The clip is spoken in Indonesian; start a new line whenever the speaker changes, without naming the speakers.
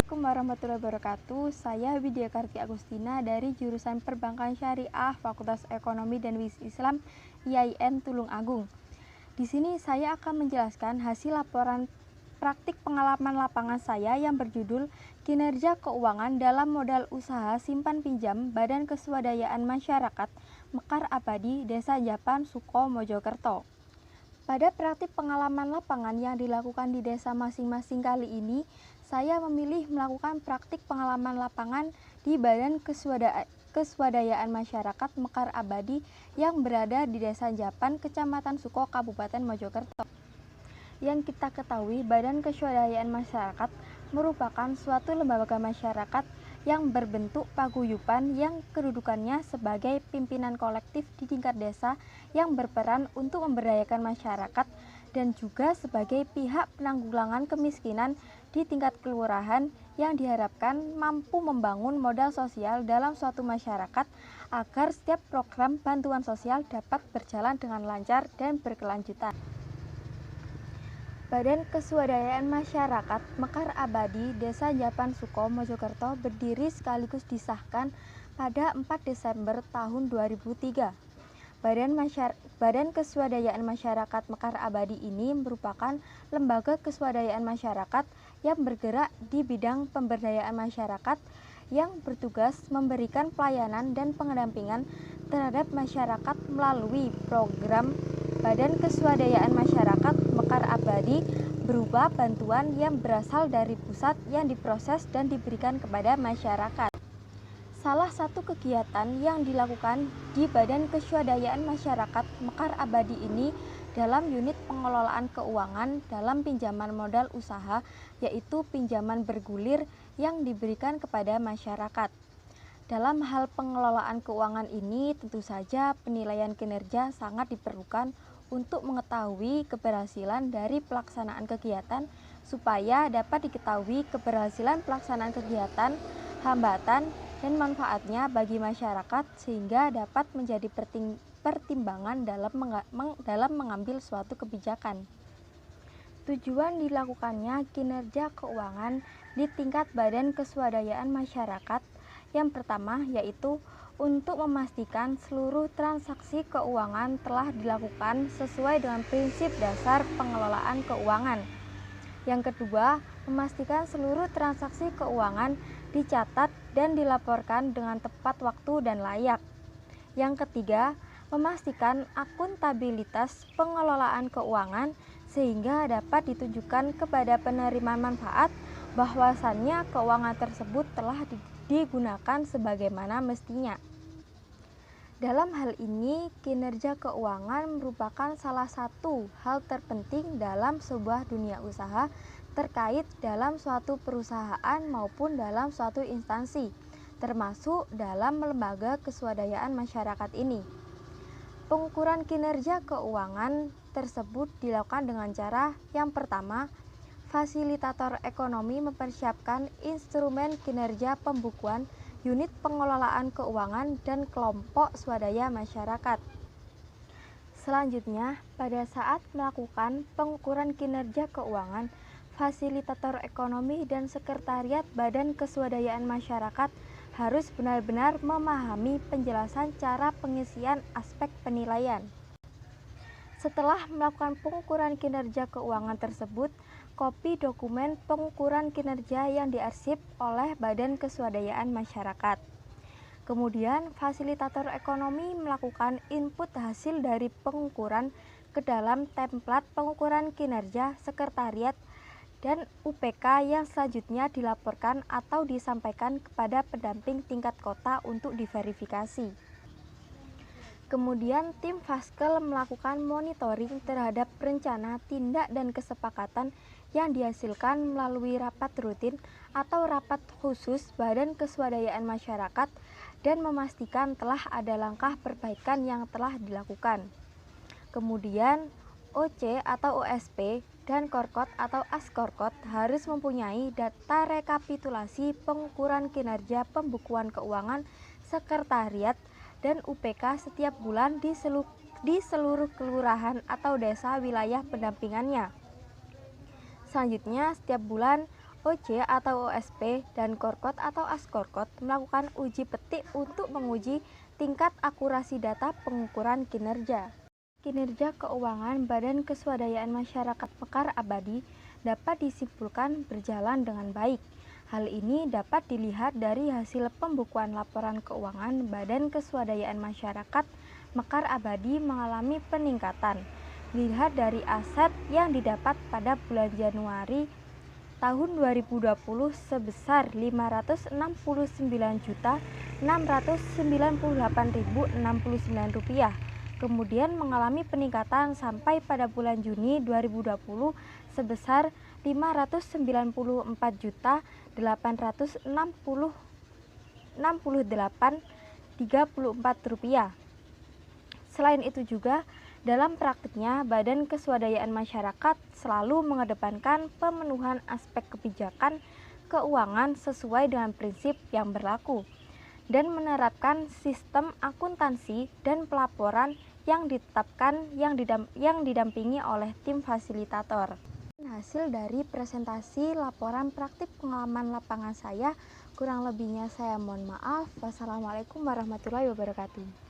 Assalamualaikum warahmatullahi wabarakatuh. Saya Widya Karti Agustina dari jurusan Perbankan Syariah Fakultas Ekonomi dan Bisnis Islam IAIN Tulung Agung. Di sini saya akan menjelaskan hasil laporan praktik pengalaman lapangan saya yang berjudul Kinerja Keuangan dalam Modal Usaha Simpan Pinjam Badan Keswadayaan Masyarakat Mekar Abadi, Desa Japan, Suko, Mojokerto. Pada praktik pengalaman lapangan yang dilakukan di desa masing-masing kali ini, saya memilih melakukan praktik pengalaman lapangan di Badan Keswadayaan Masyarakat Mekar Abadi yang berada di Desa Japan, Kecamatan Suko, Kabupaten Mojokerto. Yang kita ketahui, Badan Keswadayaan Masyarakat merupakan suatu lembaga masyarakat yang berbentuk paguyuban yang kedudukannya sebagai pimpinan kolektif di tingkat desa yang berperan untuk memberdayakan masyarakat dan juga sebagai pihak penanggulangan kemiskinan di tingkat kelurahan yang diharapkan mampu membangun modal sosial dalam suatu masyarakat agar setiap program bantuan sosial dapat berjalan dengan lancar dan berkelanjutan. Badan Keswadayaan Masyarakat Mekar Abadi, Desa Japan, Suko, Mojokerto berdiri sekaligus disahkan pada 4 Desember tahun 2003. Badan Keswadayaan Masyarakat Mekar Abadi ini merupakan lembaga keswadayaan masyarakat yang bergerak di bidang pemberdayaan masyarakat yang bertugas memberikan pelayanan dan pendampingan terhadap masyarakat melalui program Badan Keswadayaan Masyarakat Mekar Abadi berupa bantuan yang berasal dari pusat yang diproses dan diberikan kepada masyarakat. Salah satu kegiatan yang dilakukan di Badan Keswadayaan Masyarakat Mekar Abadi ini dalam unit pengelolaan keuangan dalam pinjaman modal usaha, yaitu pinjaman bergulir yang diberikan kepada masyarakat. Dalam hal pengelolaan keuangan ini, tentu saja penilaian kinerja sangat diperlukan untuk mengetahui keberhasilan dari pelaksanaan kegiatan supaya dapat diketahui keberhasilan pelaksanaan kegiatan, hambatan, dan manfaatnya bagi masyarakat sehingga dapat menjadi pertimbangan dalam mengambil suatu kebijakan. Tujuan dilakukannya kinerja keuangan di tingkat Badan Keswadayaan Masyarakat yang pertama yaitu untuk memastikan seluruh transaksi keuangan telah dilakukan sesuai dengan prinsip dasar pengelolaan keuangan. Yang kedua, memastikan seluruh transaksi keuangan dicatat dan dilaporkan dengan tepat waktu dan layak. Yang ketiga, memastikan akuntabilitas pengelolaan keuangan sehingga dapat ditunjukkan kepada penerima manfaat bahwasannya keuangan tersebut telah digunakan sebagaimana mestinya. Dalam hal ini, kinerja keuangan merupakan salah satu hal terpenting dalam sebuah dunia usaha terkait dalam suatu perusahaan maupun dalam suatu instansi, termasuk dalam lembaga keswadayaan masyarakat ini. Pengukuran kinerja keuangan tersebut dilakukan dengan cara yang pertama, fasilitator ekonomi mempersiapkan instrumen kinerja pembukuan unit pengelolaan keuangan dan kelompok swadaya masyarakat. Selanjutnya, pada saat melakukan pengukuran kinerja keuangan, fasilitator ekonomi dan sekretariat Badan Kesuadayaan Masyarakat harus benar-benar memahami penjelasan cara pengisian aspek penilaian. Setelah melakukan pengukuran kinerja keuangan tersebut, kopi dokumen pengukuran kinerja yang diarsip oleh Badan Kesuadayaan Masyarakat. Kemudian, fasilitator ekonomi melakukan input hasil dari pengukuran ke dalam template pengukuran kinerja sekretariat dan UPK yang selanjutnya dilaporkan atau disampaikan kepada pendamping tingkat kota untuk diverifikasi. Kemudian, tim Faskel melakukan monitoring terhadap rencana, tindak, dan kesepakatan yang dihasilkan melalui rapat rutin atau rapat khusus Badan Kesuadayaan Masyarakat dan memastikan telah ada langkah perbaikan yang telah dilakukan. Kemudian, OC atau OSP dan Korkot atau Askorkot harus mempunyai data rekapitulasi pengukuran kinerja pembukuan keuangan sekretariat dan UPK setiap bulan di seluruh kelurahan atau desa wilayah pendampingannya. Selanjutnya, setiap bulan OC atau OSP dan Korkot atau Askorkot melakukan uji petik untuk menguji tingkat akurasi data pengukuran kinerja. Kinerja keuangan Badan Kesuadayaan Masyarakat Mekar Abadi dapat disimpulkan berjalan dengan baik. Hal ini dapat dilihat dari hasil pembukuan laporan keuangan Badan Kesuadayaan Masyarakat Mekar Abadi mengalami peningkatan. Dilihat dari aset yang didapat pada bulan Januari tahun 2020 sebesar Rp569.698.069, kemudian mengalami peningkatan sampai pada bulan Juni 2020 sebesar Rp594.868.34. Selain itu juga, dalam praktiknya, Badan Kesuadayaan Masyarakat selalu mengedepankan pemenuhan aspek kebijakan keuangan sesuai dengan prinsip yang berlaku dan menerapkan sistem akuntansi dan pelaporan yang ditetapkan yang didampingi oleh tim fasilitator. Hasil dari presentasi laporan praktik pengalaman lapangan saya, kurang lebihnya saya mohon maaf. Wassalamualaikum warahmatullahi wabarakatuh.